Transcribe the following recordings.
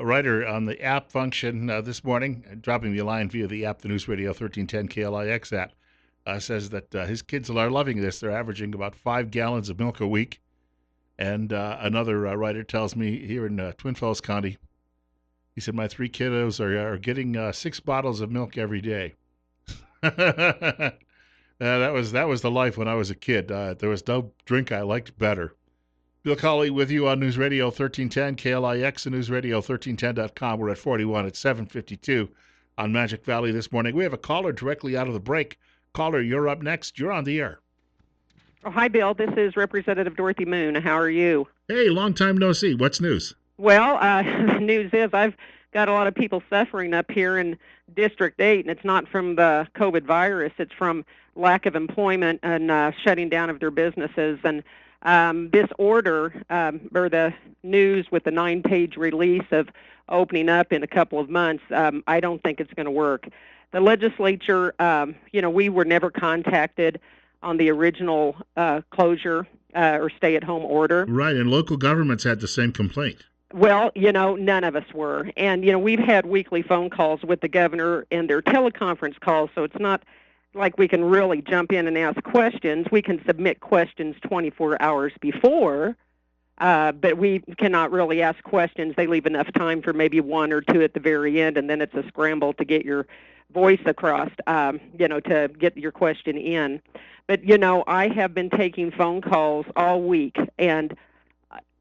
writer on the app function this morning, dropping me a line via the app, the News Radio 1310 KLIX app, says that his kids are loving this. They're averaging about 5 gallons of milk a week. And another writer tells me here in Twin Falls County, he said, my three kiddos are getting 6 bottles of milk every day. That was the life when I was a kid. There was no drink I liked better. Bill Colley with you on News Radio 1310, KLIX, and newsradio1310.com. We're at 41 at 7:52 on Magic Valley this morning. We have a caller directly out of the break. Caller, you're up next. You're on the air. Oh, hi, Bill. This is Representative Dorothy Moon. How are you? Hey, long time no see. What's news? Well, the news is I've got a lot of people suffering up here in District 8, and it's not from the COVID virus. It's from lack of employment and shutting down of their businesses. And this order, or the news with the 9-page release of opening up in a couple of months, I don't think it's going to work. The legislature, we were never contacted on the original closure or stay-at-home order. Right, and local governments had the same complaint. Well, none of us were. And, we've had weekly phone calls with the governor and their teleconference calls, so it's not like we can really jump in and ask questions. We can submit questions 24 hours before, but we cannot really ask questions. They leave enough time for maybe one or two at the very end, and then it's a scramble to get your voice across, to get your question in. But, I have been taking phone calls all week, and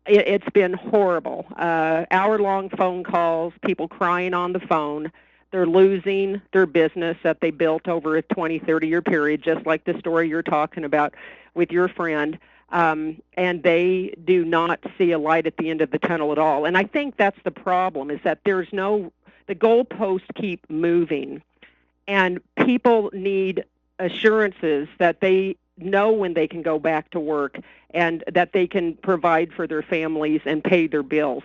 it's been horrible. Hour-long phone calls, people crying on the phone. They're losing their business that they built over a 20, 30-year period, just like the story you're talking about with your friend. And they do not see a light at the end of the tunnel at all. And I think that's the problem, is that the goalposts keep moving. And people need assurances that they know when they can go back to work and that they can provide for their families and pay their bills.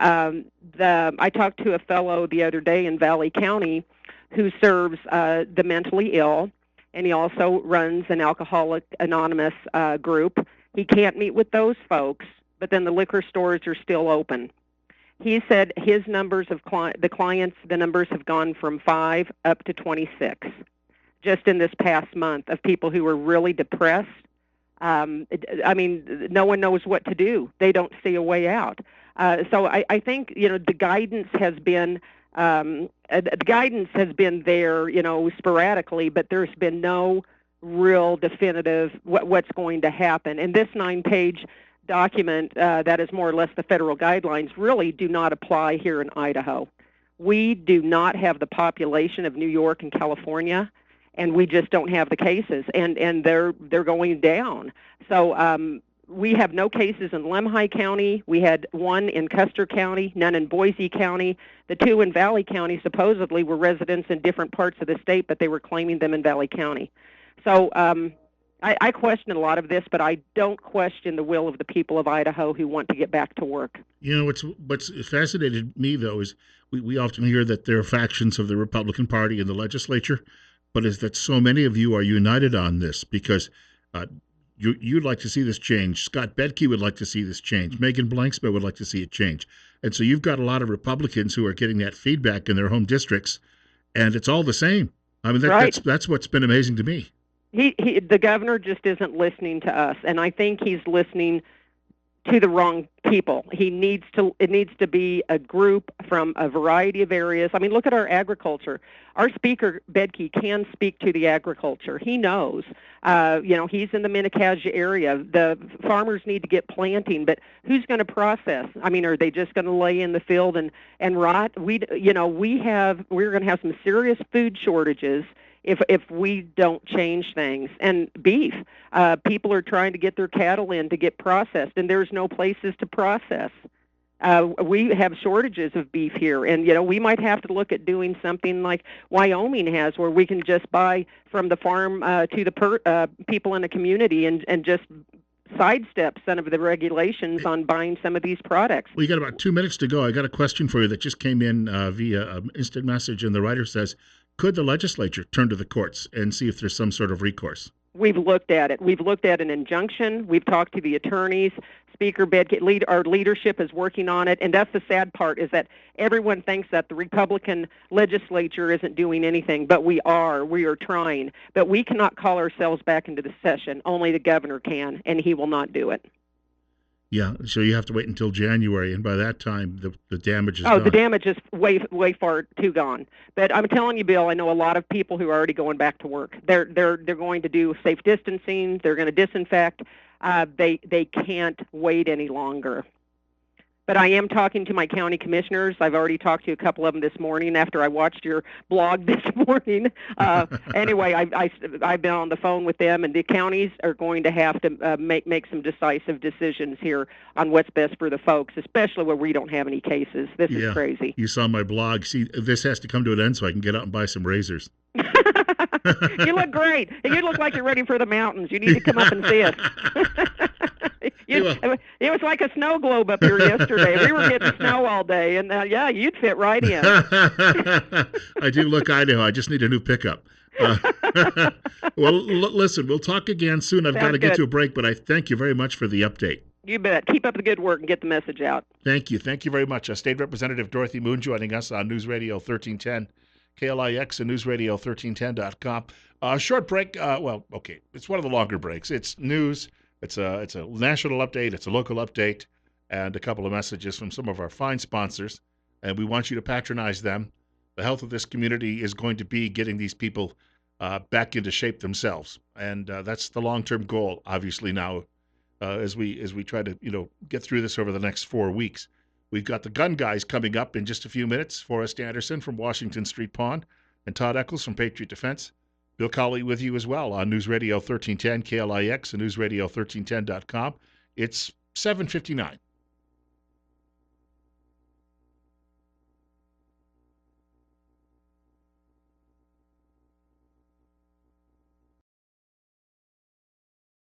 I talked to a fellow the other day in Valley County who serves the mentally ill, and he also runs an Alcoholic Anonymous group. He can't meet with those folks, but then the liquor stores are still open. He said his numbers of the numbers have gone from 5 up to 26 just in this past month of people who are really depressed. No one knows what to do. They don't see a way out. So I think the guidance has been there, sporadically, but there's been no real definitive what's going to happen. And this 9-page document that is more or less the federal guidelines really do not apply here in Idaho. We do not have the population of New York and California, and we just don't have the cases, and they're going down. So we have no cases in Lemhi County. We had one in Custer County, none in Boise County. The two in Valley County supposedly were residents in different parts of the state, but they were claiming them in Valley County. So I question a lot of this, but I don't question the will of the people of Idaho who want to get back to work. What's fascinated me, though, is we often hear that there are factions of the Republican Party in the legislature, but is that so many of you are united on this because you'd like to see this change. Scott Bedke would like to see this change. Megan Blanksmith would like to see it change. And so you've got a lot of Republicans who are getting that feedback in their home districts, and it's all the same. I mean, that's what's been amazing to me. The governor just isn't listening to us, and I think he's listening to the wrong people. It needs to be a group from a variety of areas. I mean, look at our agriculture. Our speaker, Bedke, can speak to the agriculture. He knows. He's in the Minnecaja area. The farmers need to get planting, but who's going to process? I mean, are they just going to lay in the field and rot? We're going to have some serious food shortages if we don't change things. And beef, people are trying to get their cattle in to get processed, and there's no places to process. We have shortages of beef here, and we might have to look at doing something like Wyoming has, where we can just buy from the farm to the people in the community and just sidestep some of the regulations on buying some of these products. Well, you got about 2 minutes to go. I got a question for you that just came in via instant message, and the writer says, could the legislature turn to the courts and see if there's some sort of recourse? We've looked at it. We've looked at an injunction. We've talked to the attorneys. Speaker Bedke, our leadership is working on it, and that's the sad part, is that everyone thinks that the Republican legislature isn't doing anything, but we are. We are trying. But we cannot call ourselves back into the session. Only the governor can, and he will not do it. Yeah, so you have to wait until January, and by that time, the damage is done. done. The damage is way far too gone. But I'm telling you, Bill, I know a lot of people who are already going back to work. They're going to do safe distancing. They're going to disinfect. They can't wait any longer. But I am talking to my county commissioners. I've already talked to a couple of them this morning after I watched your blog this morning. Anyway, I've been on the phone with them, and the counties are going to have to make some decisive decisions here on what's best for the folks, especially where we don't have any cases. This is crazy. You saw my blog. See, this has to come to an end so I can get out and buy some razors. You look great. You look like you're ready for the mountains. You need to come up and see us. It was like a snow globe up here yesterday. We were getting snow all day, and you'd fit right in. I do look Idaho. I just need a new pickup. Well, listen, we'll talk again soon. I've got to get to a break, but I thank you very much for the update. You bet. Keep up the good work and get the message out. Thank you. Thank you very much. State Representative Dorothy Moon joining us on News Radio 1310, KLIX, and newsradio1310.com. Short break. Okay. It's one of the longer breaks. It's news. It's a national update, it's a local update, and a couple of messages from some of our fine sponsors, and we want you to patronize them. The health of this community is going to be getting these people back into shape themselves, and that's the long-term goal, obviously, now, as we try to get through this over the next 4 weeks. We've got the gun guys coming up in just a few minutes. Forrest Anderson from Washington Street Pawn, and Todd Eccles from Patriot Defense. Bill Colley with you as well on News Radio 1310, KLIX, and newsradio1310.com. It's 7:59.